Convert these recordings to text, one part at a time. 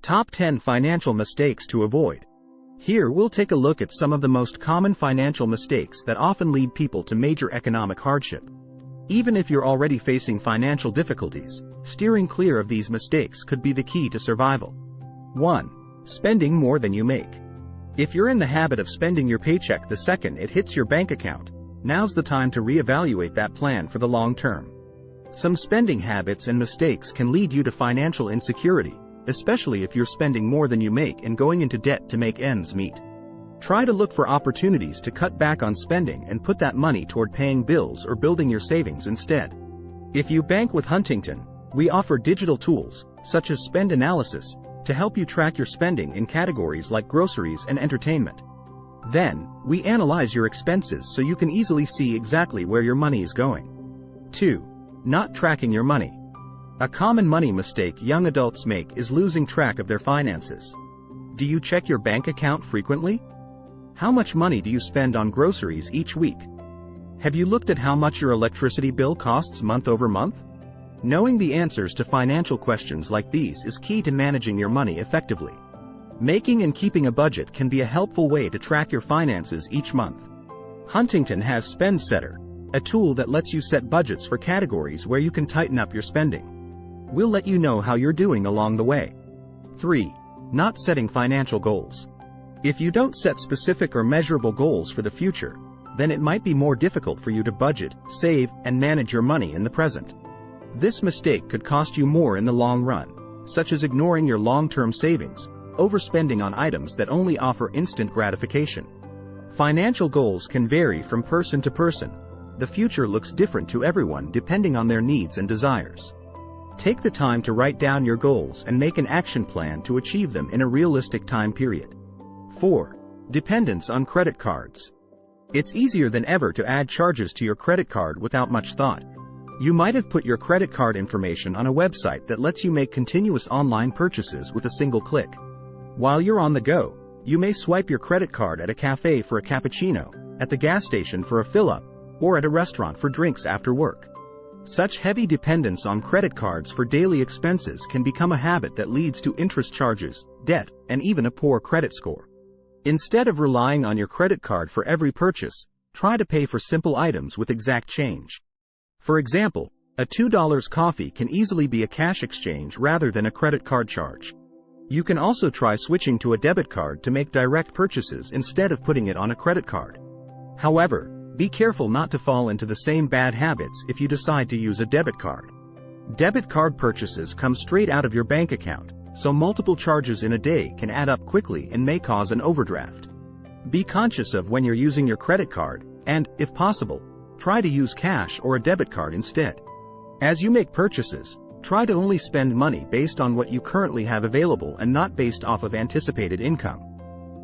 Top 10 Financial Mistakes to Avoid. Here we'll take a look at some of the most common financial mistakes that often lead people to major economic hardship. Even if you're already facing financial difficulties, steering clear of these mistakes could be the key to survival. 1. Spending more than you make. If you're in the habit of spending your paycheck the second it hits your bank account, now's the time to reevaluate that plan for the long term. Some spending habits and mistakes can lead you to financial insecurity, especially if you're spending more than you make and going into debt to make ends meet. Try to look for opportunities to cut back on spending and put that money toward paying bills or building your savings instead. If you bank with Huntington, we offer digital tools, such as Spend Analysis, to help you track your spending in categories like groceries and entertainment. Then, we analyze your expenses so you can easily see exactly where your money is going. 2. Not tracking your money. A common money mistake young adults make is losing track of their finances. Do you check your bank account frequently? How much money do you spend on groceries each week? Have you looked at how much your electricity bill costs month over month? Knowing the answers to financial questions like these is key to managing your money effectively. Making and keeping a budget can be a helpful way to track your finances each month. Huntington has Spend Setter, a tool that lets you set budgets for categories where you can tighten up your spending. We'll let you know how you're doing along the way. 3. Not setting financial goals. If you don't set specific or measurable goals for the future, then it might be more difficult for you to budget, save, and manage your money in the present. This mistake could cost you more in the long run, such as ignoring your long-term savings, overspending on items that only offer instant gratification. Financial goals can vary from person to person. The future looks different to everyone depending on their needs and desires. Take the time to write down your goals and make an action plan to achieve them in a realistic time period. 4. Dependence on credit cards. It's easier than ever to add charges to your credit card without much thought. You might have put your credit card information on a website that lets you make continuous online purchases with a single click. While you're on the go, you may swipe your credit card at a cafe for a cappuccino, at the gas station for a fill-up, or at a restaurant for drinks after work. Such heavy dependence on credit cards for daily expenses can become a habit that leads to interest charges, debt, and even a poor credit score. Instead of relying on your credit card for every purchase, try to pay for simple items with exact change. For example, a $2 coffee can easily be a cash exchange rather than a credit card charge. You can also try switching to a debit card to make direct purchases instead of putting it on a credit card. However, be careful not to fall into the same bad habits if you decide to use a debit card. Debit card purchases come straight out of your bank account, so multiple charges in a day can add up quickly and may cause an overdraft. Be conscious of when you're using your credit card, and, if possible, try to use cash or a debit card instead. As you make purchases, try to only spend money based on what you currently have available and not based off of anticipated income.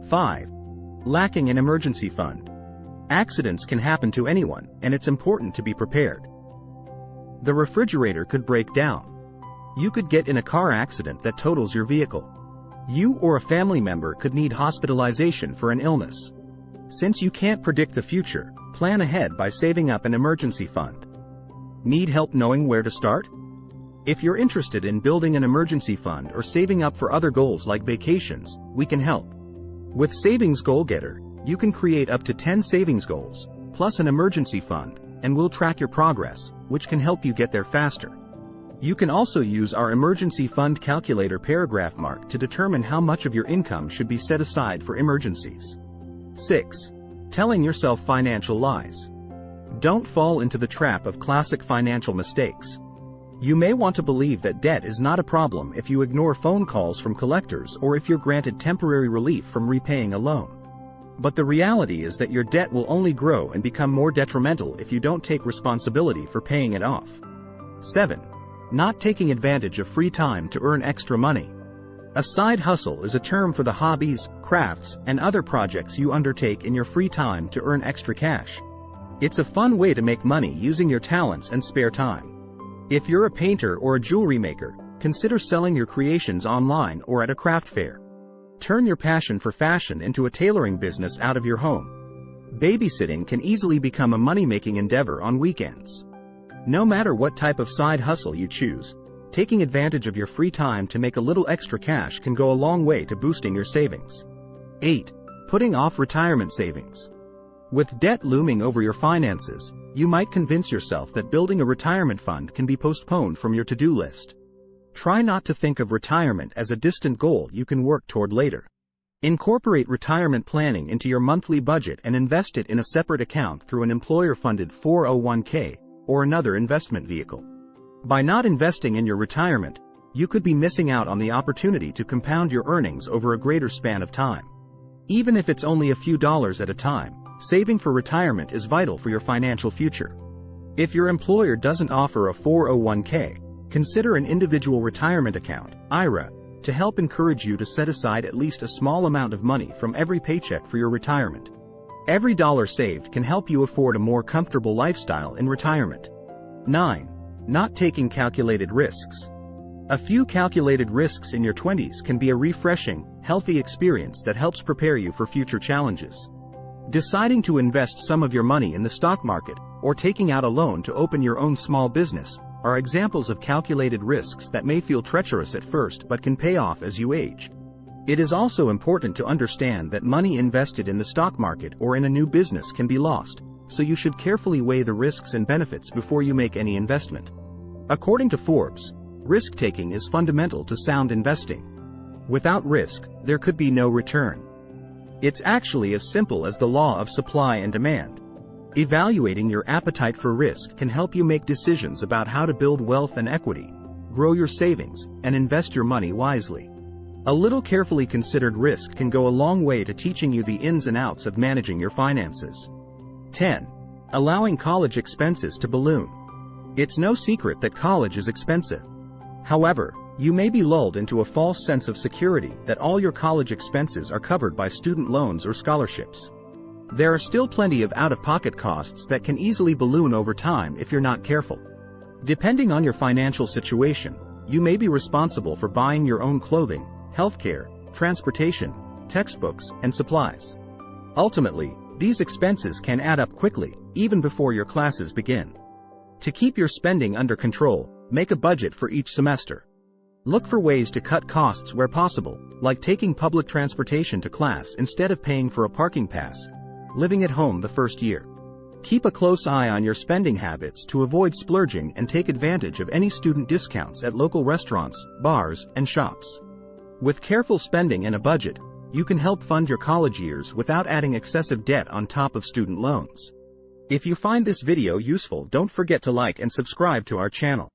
5. Lacking an emergency fund. Accidents can happen to anyone, and it's important to be prepared. The refrigerator could break down. You could get in a car accident that totals your vehicle. You or a family member could need hospitalization for an illness. Since you can't predict the future, plan ahead by saving up an emergency fund. Need help knowing where to start? If you're interested in building an emergency fund or saving up for other goals like vacations, we can help. With Savings Goal Getter, you can create up to 10 savings goals, plus an emergency fund, and we'll track your progress, which can help you get there faster. You can also use our Emergency Fund Calculator paragraph mark to determine how much of your income should be set aside for emergencies. 6. Telling yourself financial lies. Don't fall into the trap of classic financial mistakes. You may want to believe that debt is not a problem if you ignore phone calls from collectors or if you're granted temporary relief from repaying a loan. But the reality is that your debt will only grow and become more detrimental if you don't take responsibility for paying it off. 7. Not taking advantage of free time to earn extra money. A side hustle is a term for the hobbies, crafts, and other projects you undertake in your free time to earn extra cash. It's a fun way to make money using your talents and spare time. If you're a painter or a jewelry maker, consider selling your creations online or at a craft fair. Turn your passion for fashion into a tailoring business out of your home. Babysitting can easily become a money-making endeavor on weekends. No matter what type of side hustle you choose, Taking advantage of your free time to make a little extra cash can go a long way to boosting your savings. 8. Putting off retirement savings. With debt looming over your finances, you might convince yourself that building a retirement fund can be postponed from your to-do list. Try not to think of retirement as a distant goal you can work toward later. Incorporate retirement planning into your monthly budget and invest it in a separate account through an employer-funded 401k or another investment vehicle. By not investing in your retirement, you could be missing out on the opportunity to compound your earnings over a greater span of time. Even if it's only a few dollars at a time, saving for retirement is vital for your financial future. If your employer doesn't offer a 401k, consider an individual retirement account, IRA, to help encourage you to set aside at least a small amount of money from every paycheck for your retirement. Every dollar saved can help you afford a more comfortable lifestyle in retirement. 9. Not taking calculated risks. A few calculated risks in your 20s can be a refreshing, healthy experience that helps prepare you for future challenges. Deciding to invest some of your money in the stock market, or taking out a loan to open your own small business, are examples of calculated risks that may feel treacherous at first but can pay off as you age. It is also important to understand that money invested in the stock market or in a new business can be lost, so you should carefully weigh the risks and benefits before you make any investment. According to Forbes, risk-taking is fundamental to sound investing. Without risk, there could be no return. It's actually as simple as the law of supply and demand. Evaluating your appetite for risk can help you make decisions about how to build wealth and equity, grow your savings, and invest your money wisely. A little carefully considered risk can go a long way to teaching you the ins and outs of managing your finances. 10. Allowing college expenses to balloon. It's no secret that college is expensive. However, you may be lulled into a false sense of security that all your college expenses are covered by student loans or scholarships. There are still plenty of out-of-pocket costs that can easily balloon over time if you're not careful. Depending on your financial situation, you may be responsible for buying your own clothing, healthcare, transportation, textbooks, and supplies. Ultimately, these expenses can add up quickly, even before your classes begin. To keep your spending under control, make a budget for each semester. Look for ways to cut costs where possible, like taking public transportation to class instead of paying for a parking pass, living at home the first year. Keep a close eye on your spending habits to avoid splurging and take advantage of any student discounts at local restaurants, bars, and shops. With careful spending and a budget, you can help fund your college years without adding excessive debt on top of student loans. If you find this video useful, don't forget to like and subscribe to our channel.